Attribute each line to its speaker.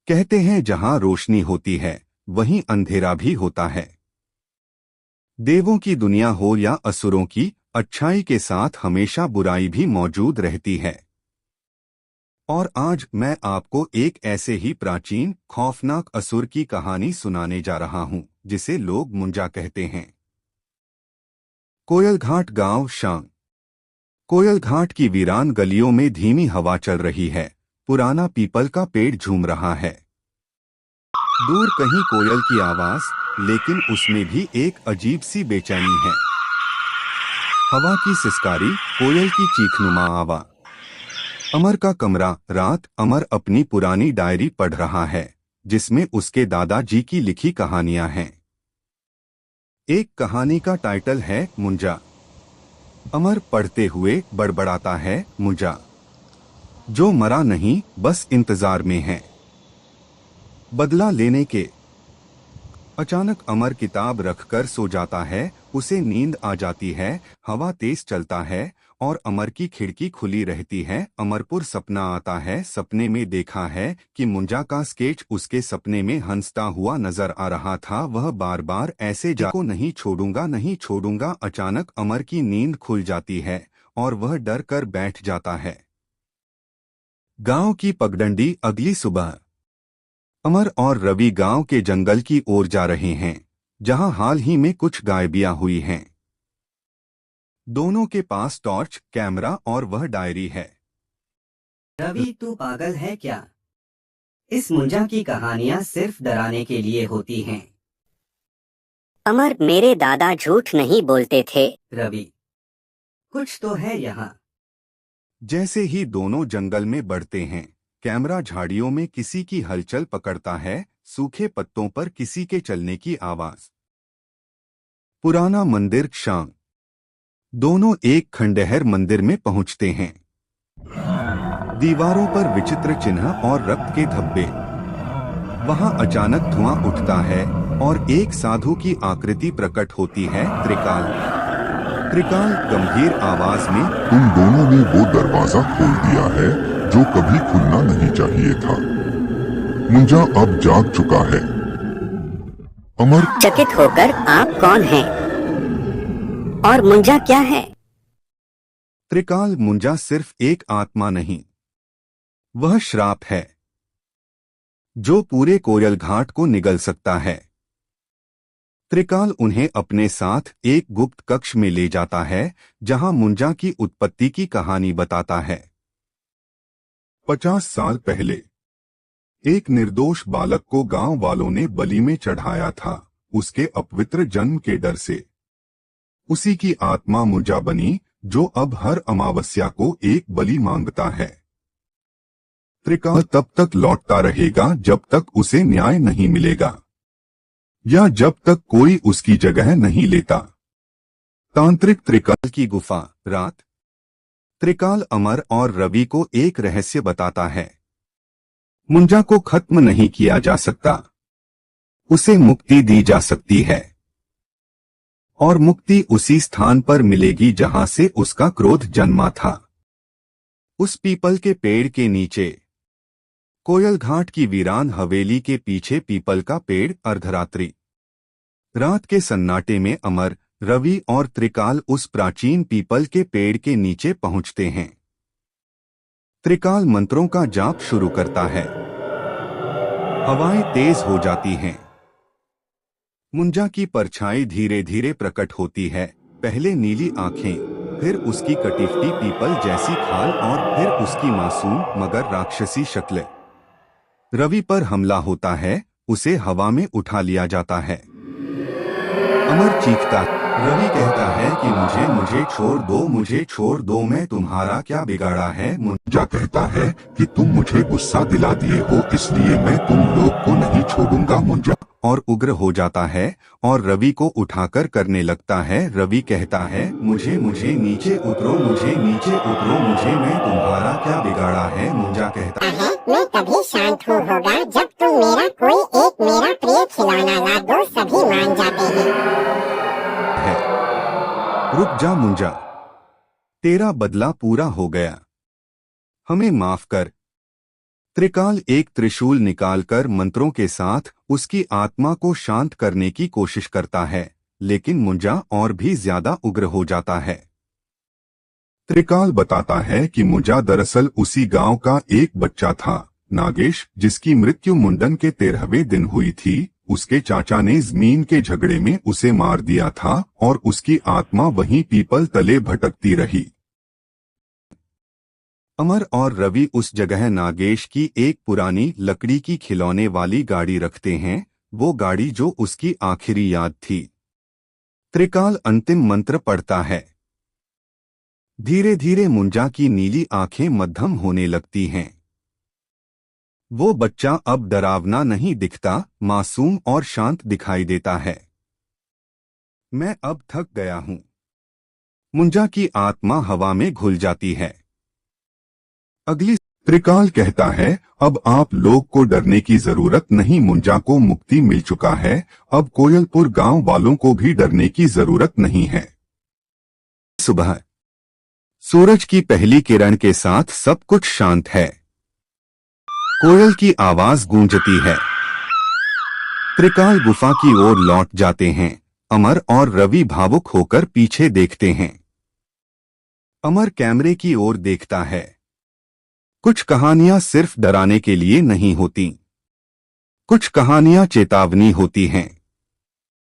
Speaker 1: कहते हैं जहां रोशनी होती है वहीं अंधेरा भी होता है। देवों की दुनिया हो या असुरों की, अच्छाई के साथ हमेशा बुराई भी मौजूद रहती है। और आज मैं आपको एक ऐसे ही प्राचीन खौफनाक असुर की कहानी सुनाने जा रहा हूं जिसे लोग मुंजा कहते हैं। कोयलघाट गांव शांग। कोयलघाट की वीरान गलियों में धीमी हवा चल रही है। पुराना पीपल का पेड़ झूम रहा है। दूर कहीं कोयल की आवाज, लेकिन उसमें भी एक अजीब सी बेचैनी है। हवा की सिसकारी, कोयल की चीखनुमा आवाज। अमर का कमरा। रात अमर अपनी पुरानी डायरी पढ़ रहा है जिसमें उसके दादाजी की लिखी कहानियां हैं। एक कहानी का टाइटल है मुंजा। अमर पढ़ते हुए बड़बड़ाता है, मुंजा जो मरा नहीं बस इंतजार में है बदला लेने के। अचानक अमर किताब रखकर सो जाता है। उसे नींद आ जाती है। हवा तेज चलता है और अमर की खिड़की खुली रहती है। अमरपुर सपना आता है। सपने में देखा है कि मुंजा का स्केच उसके सपने में हंसता हुआ नजर आ रहा था। वह बार बार ऐसे जाको नहीं छोड़ूंगा नहीं छोड़ूंगा। अचानक अमर की नींद खुल जाती है और वह डर कर बैठ जाता है। गांव की पगडंडी। अगली सुबह अमर और रवि गांव के जंगल की ओर जा रहे हैं जहां हाल ही में कुछ गायबियां हुई हैं। दोनों के पास टॉर्च, कैमरा और वह डायरी है।
Speaker 2: रवि, तू पागल है क्या? इस मुंजा की कहानियां सिर्फ डराने के लिए होती हैं।
Speaker 3: अमर, मेरे दादा झूठ नहीं बोलते थे।
Speaker 2: रवि, कुछ तो है यहाँ।
Speaker 1: जैसे ही दोनों जंगल में बढ़ते हैं, कैमरा झाड़ियों में किसी की हलचल पकड़ता है। सूखे पत्तों पर किसी के चलने की आवाज। पुराना मंदिर शांग। दोनों एक खंडहर मंदिर में पहुंचते हैं। दीवारों पर विचित्र चिन्ह और रक्त के धब्बे। वहां अचानक धुआं उठता है और एक साधु की आकृति प्रकट होती है, त्रिकाल। त्रिकाल गंभीर आवाज में,
Speaker 4: तुम दोनों ने वो दरवाजा खोल दिया है जो कभी खुलना नहीं चाहिए था। मुंजा अब जाग चुका है। अमर
Speaker 3: चकित होकर, आप कौन हैं? और मुंजा क्या है?
Speaker 1: त्रिकाल मुंजा सिर्फ एक आत्मा नहीं, वह श्राप है जो पूरे कोयलघाट को निगल सकता है। त्रिकाल उन्हें अपने साथ एक गुप्त कक्ष में ले जाता है जहां मुंजा की उत्पत्ति की कहानी बताता है। 50 साल पहले एक निर्दोष बालक को गांव वालों ने बलि में चढ़ाया था, उसके अपवित्र जन्म के डर से। उसी की आत्मा मुंजा बनी जो अब हर अमावस्या को एक बलि मांगता है। त्रिकाल तब तक लौटता रहेगा जब तक उसे न्याय नहीं मिलेगा या जब तक कोई उसकी जगह नहीं लेता। तांत्रिक त्रिकाल की गुफा। रात त्रिकाल अमर और रवि को एक रहस्य बताता है। मुंजा को खत्म नहीं किया जा सकता, उसे मुक्ति दी जा सकती है। और मुक्ति उसी स्थान पर मिलेगी जहां से उसका क्रोध जन्मा था। उस पीपल के पेड़ के नीचे। कोयलघाट की वीरान हवेली के पीछे पीपल का पेड़। अर्धरात्रि। रात के सन्नाटे में अमर, रवि और त्रिकाल उस प्राचीन पीपल के पेड़ के नीचे पहुंचते हैं। त्रिकाल मंत्रों का जाप शुरू करता है। हवाएं तेज हो जाती हैं। मुंजा की परछाई धीरे धीरे प्रकट होती है। पहले नीली आंखें, फिर उसकी कटीफटी पीपल जैसी खाल और फिर उसकी मासूम मगर राक्षसी शक्ल। रवि पर हमला होता है, उसे हवा में उठा लिया जाता है। अमर चीखता है। रवि कहता है कि मुझे छोड़ दो, मैं तुम्हारा क्या बिगाड़ा है।
Speaker 4: मुंजा कहता है कि तुम मुझे गुस्सा दिला दिए हो, इसलिए मैं तुम लोग को नहीं छोड़ूंगा। मुंजा
Speaker 1: और उग्र हो जाता है और रवि को उठाकर करने लगता है। रवि कहता है, मुझे नीचे उतरो, मुझे मैं तुम्हारा क्या बिगाड़ा है। मुंजा कहता है,
Speaker 5: मैं तभी शांत होगा जब तुम मेरा प्रिय खिलौना ला दो, सभी मान जाते हैं।
Speaker 1: रुक जा मुंजा, तेरा बदला पूरा हो गया, हमें माफ कर। त्रिकाल एक त्रिशूल निकालकर मंत्रों के साथ उसकी आत्मा को शांत करने की कोशिश करता है, लेकिन मुंजा और भी ज्यादा उग्र हो जाता है। त्रिकाल बताता है कि मुंजा दरअसल उसी गांव का एक बच्चा था, नागेश, जिसकी मृत्यु मुंडन के 13वें दिन हुई थी। उसके चाचा ने जमीन के झगड़े में उसे मार दिया था और उसकी आत्मा वहीं पीपल तले भटकती रही। अमर और रवि उस जगह नागेश की एक पुरानी लकड़ी की खिलौने वाली गाड़ी रखते हैं, वो गाड़ी जो उसकी आखिरी याद थी। त्रिकाल अंतिम मंत्र पढ़ता है। धीरे धीरे मुंजा की नीली आंखें मध्यम होने लगती हैं। वो बच्चा अब डरावना नहीं दिखता, मासूम और शांत दिखाई देता है। मैं अब थक गया हूं। मुंजा की आत्मा हवा में घुल जाती है। अगली त्रिकाल कहता है, अब आप लोग को डरने की जरूरत नहीं, मुंजा को मुक्ति मिल चुका है, अब कोयलपुर गांव वालों को भी डरने की जरूरत नहीं है। सुबह सूरज की पहली किरण के साथ सब कुछ शांत है। कोयल की आवाज गूंजती है। त्रिकाल गुफा की ओर लौट जाते हैं। अमर और रवि भावुक होकर पीछे देखते हैं। अमर कैमरे की ओर देखता है। कुछ कहानियां सिर्फ डराने के लिए नहीं होती, कुछ कहानियां चेतावनी होती हैं।